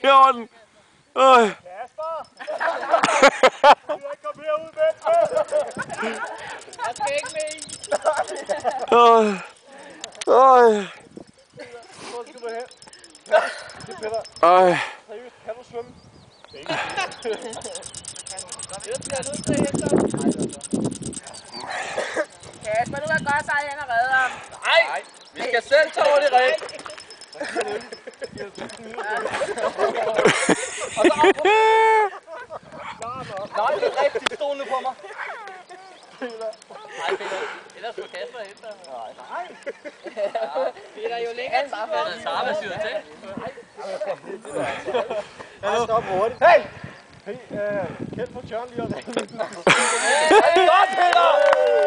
I orden. Kasper! Kom herud, vent! Jeg skal ikke med i. Hvor skal du hen? Peter, seriøst, kan du svømme? Kasper, du kan godt sejle hen og redde ham. Nej, vi skal selv tage over det ræb. Og så op. Nej, det er rigtig stående på mig. Nej, Peter. Ellers får Kasper efter. Nej. Peter er jo længere end bare for. Sarah syder til. Nej, stop hurtigt. Hey! Kend på Tjørn lige og ringe. Godt, Peter!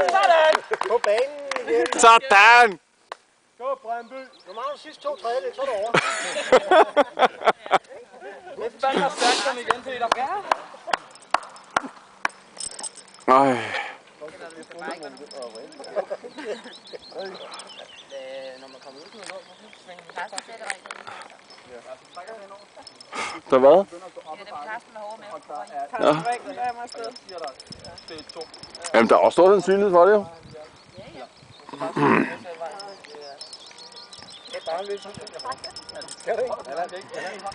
Sådan! På banen igen. Sådan! Gå, Brøndby. Nu mangler du sidste 2/3, så er du over. Nu fandme stærkt den igen, Peter. Ja. Ej. Når man kommer ud til noget, så svinger man Karsten sætter rigtig. Så hvad? Ja, det var Karsten med hårde med. Ja. Jamen, der er også stor sandsynlighed for det jo. Bare lidt. Skal det ikke? Eller det ikke? Eller ikke?